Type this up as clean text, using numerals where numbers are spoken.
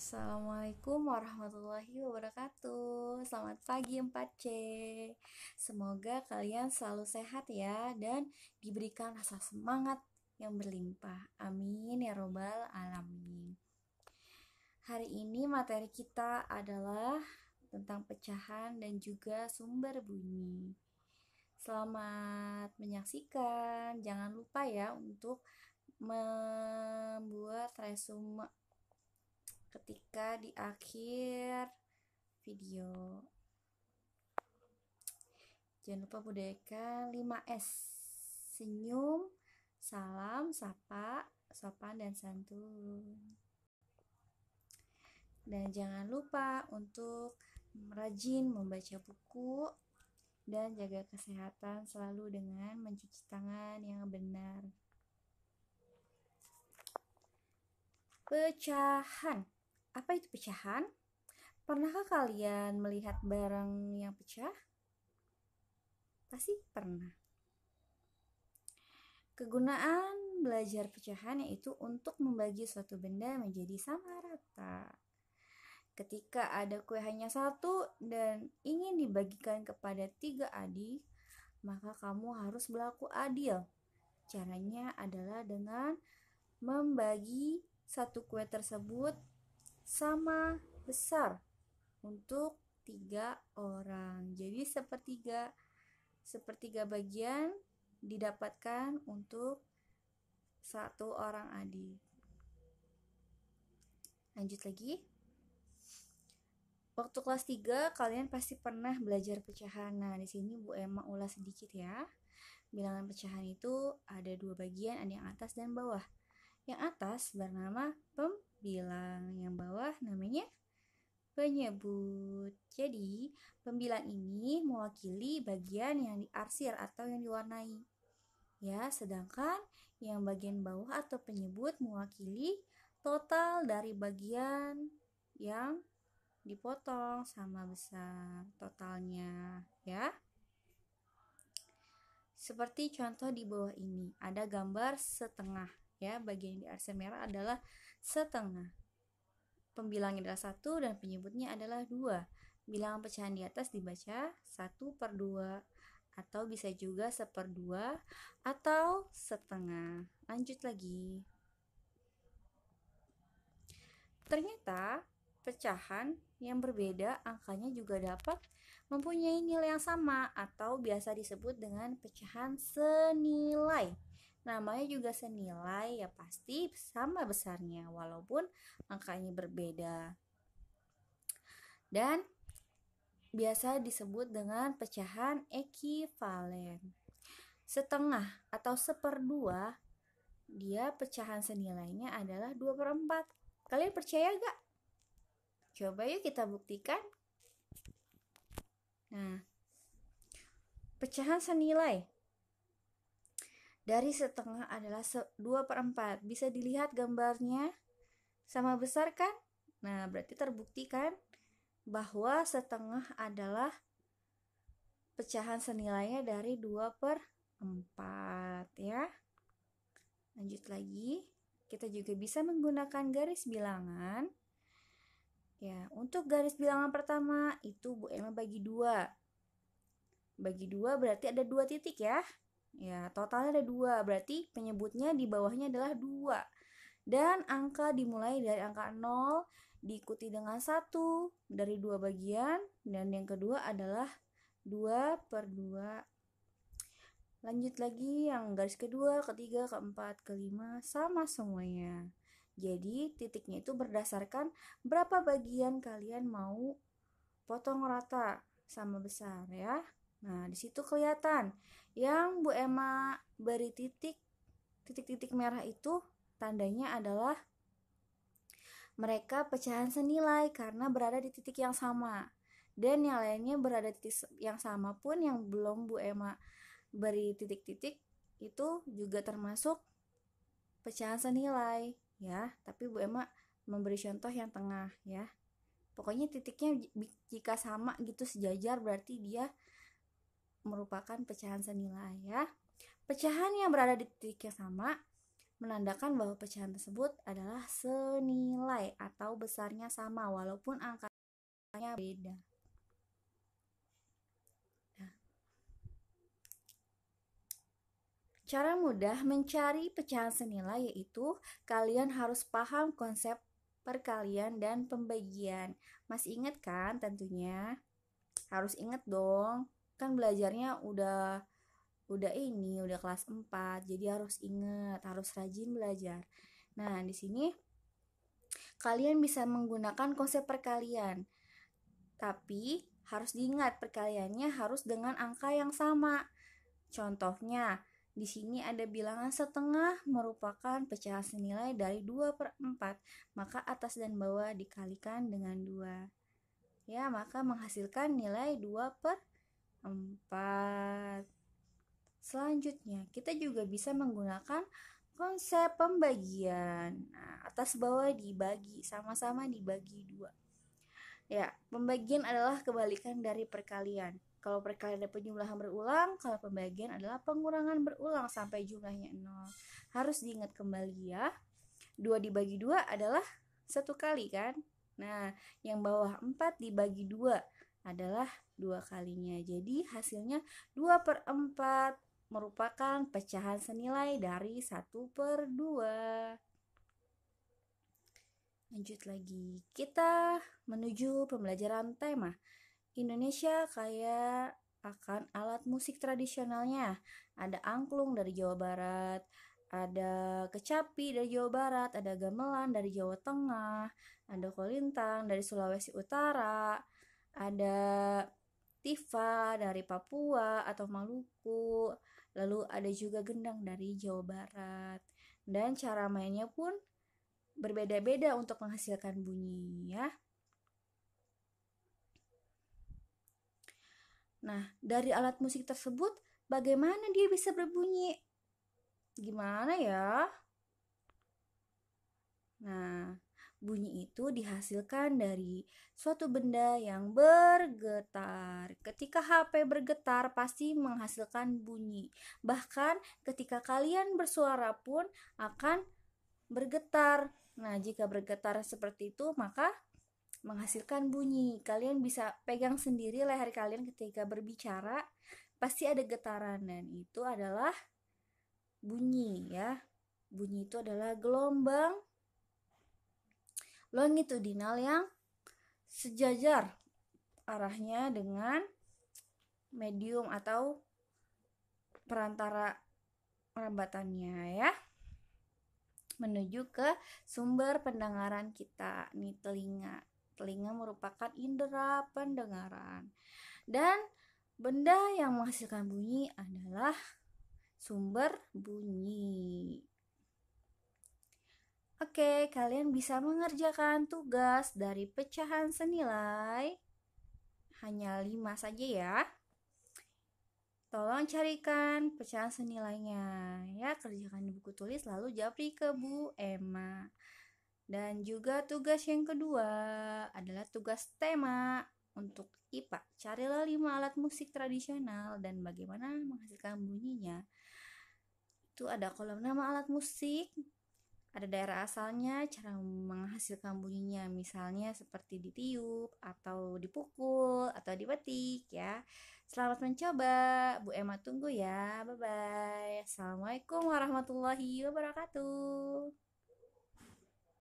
Assalamualaikum warahmatullahi wabarakatuh. Selamat pagi 4C. Semoga kalian selalu sehat ya dan diberikan rasa semangat yang berlimpah. Amin ya robbal alamin. Hari ini materi kita adalah tentang pecahan dan juga sumber bunyi. Selamat menyaksikan. Jangan lupa ya untuk membuat resume ketika di akhir video. Jangan lupa budayakan 5S. Senyum, salam, sapa, sopan dan santun. Dan jangan lupa untuk rajin membaca buku dan jaga kesehatan selalu dengan mencuci tangan yang benar. Pecahan. Apa itu pecahan? Pernahkah kalian melihat barang yang pecah? Pasti pernah. Kegunaan belajar pecahan yaitu untuk membagi suatu benda menjadi sama rata. Ketika ada kue hanya satu dan ingin dibagikan kepada 3 adik, maka kamu harus berlaku adil. Caranya adalah dengan membagi satu kue tersebut sama besar untuk 3 orang. Jadi sepertiga bagian didapatkan untuk 1 orang adik. Lanjut lagi. Waktu kelas 3 kalian pasti pernah belajar pecahan. Nah, di sini Bu Emma ulas sedikit ya. Bilangan pecahan itu ada 2 bagian, ada yang atas dan bawah. Yang atas bernama pembilang, yang bawah namanya penyebut. Jadi, pembilang ini mewakili bagian yang diarsir atau yang diwarnai. Ya, sedangkan yang bagian bawah atau penyebut mewakili total dari bagian yang dipotong sama besar totalnya, ya. Seperti contoh di bawah ini, ada gambar setengah, ya. Bagian yang diarsir merah adalah setengah. Pembilangnya adalah 1 dan penyebutnya adalah 2. Bilangan pecahan di atas dibaca 1/2 atau bisa juga 1/2 atau setengah. Lanjut lagi. Ternyata pecahan yang berbeda angkanya juga dapat mempunyai nilai yang sama atau biasa disebut dengan pecahan senilai. Namanya juga senilai, ya pasti sama besarnya walaupun angkanya berbeda. Dan biasa disebut dengan pecahan ekivalen. Setengah atau 1/2 dia pecahan senilainya adalah 2/4. Kalian percaya gak? Coba yuk kita buktikan. Nah, pecahan senilai dari setengah adalah 2/4. Bisa dilihat gambarnya sama besar kan? Nah, berarti terbuktikan bahwa setengah adalah pecahan senilainya dari 2/4 ya. Lanjut lagi, kita juga bisa menggunakan garis bilangan. Ya, untuk garis bilangan pertama itu Bu Emma bagi 2. Bagi 2 berarti ada 2 titik ya. Ya, totalnya ada 2, berarti penyebutnya di bawahnya adalah 2. Dan angka dimulai dari angka 0, diikuti dengan 1 dari 2 bagian, dan yang kedua adalah 2/2. Lanjut lagi, yang garis kedua, ketiga, keempat, kelima, sama semuanya. Jadi titiknya itu berdasarkan berapa bagian kalian mau potong rata sama besar ya. Nah, di situ kelihatan yang Bu Emma beri titik-titik merah itu tandanya adalah mereka pecahan senilai karena berada di titik yang sama. Dan yang lainnya berada di titik yang sama pun yang belum Bu Emma beri titik-titik itu juga termasuk pecahan senilai ya, tapi Bu Emma memberi contoh yang tengah ya. Pokoknya titiknya jika sama gitu sejajar berarti dia merupakan pecahan senilai ya. Pecahan yang berada di titik yang sama menandakan bahwa pecahan tersebut adalah senilai atau besarnya sama walaupun angkanya beda. Cara mudah mencari pecahan senilai yaitu kalian harus paham konsep perkalian dan pembagian. Masih ingat kan tentunya? Harus ingat dong. Kan belajarnya udah kelas 4. Jadi harus ingat, harus rajin belajar. Nah, di sini kalian bisa menggunakan konsep perkalian. Tapi harus diingat perkaliannya harus dengan angka yang sama. Contohnya, di sini ada bilangan setengah merupakan pecahan senilai dari 2/4, maka atas dan bawah dikalikan dengan 2. Ya, maka menghasilkan nilai 2/4. Selanjutnya, kita juga bisa menggunakan konsep pembagian. Nah, atas bawah dibagi, sama-sama dibagi 2. Ya, pembagian adalah kebalikan dari perkalian. Kalau perkalian ada penjumlahan berulang, kalau pembagian adalah pengurangan berulang sampai jumlahnya 0. Harus diingat kembali ya. 2 dibagi 2 adalah 1 kali kan? Nah, yang bawah 4 dibagi 2 adalah 2 kalinya. Jadi hasilnya 2/4 merupakan pecahan senilai dari 1/2. Lanjut lagi, kita menuju pembelajaran tema. Indonesia kaya akan alat musik tradisionalnya. Ada angklung dari Jawa Barat, ada kecapi dari Jawa Barat, ada gamelan dari Jawa Tengah, ada kolintang dari Sulawesi Utara, ada tifa dari Papua atau Maluku, lalu ada juga gendang dari Jawa Barat. Dan cara mainnya pun berbeda-beda untuk menghasilkan bunyi ya. Nah, dari alat musik tersebut bagaimana dia bisa berbunyi? Gimana ya? Nah, bunyi itu dihasilkan dari suatu benda yang bergetar. Ketika HP bergetar pasti menghasilkan bunyi. Bahkan ketika kalian bersuara pun akan bergetar. Nah, jika bergetar seperti itu, maka menghasilkan bunyi. Kalian bisa pegang sendiri leher kalian ketika berbicara, pasti ada getaran dan itu adalah bunyi ya. Bunyi itu adalah gelombang longitudinal yang sejajar arahnya dengan medium atau perantara rambatannya ya, menuju ke sumber pendengaran kita nih, telinga. Telinga merupakan indera pendengaran. Dan benda yang menghasilkan bunyi adalah sumber bunyi. Oke, kalian bisa mengerjakan tugas dari pecahan senilai. Hanya 5 saja ya. Tolong carikan pecahan senilainya. Ya, kerjakan di buku tulis lalu japri ke Bu Emma. Dan juga tugas yang kedua adalah tugas tema untuk IPA. Carilah 5 alat musik tradisional dan bagaimana menghasilkan bunyinya. Itu ada kolom nama alat musik, ada daerah asalnya, cara menghasilkan bunyinya, misalnya seperti ditiup, atau dipukul, atau dipetik ya. Selamat mencoba, Bu Emma tunggu ya. Bye-bye. Assalamualaikum warahmatullahi wabarakatuh.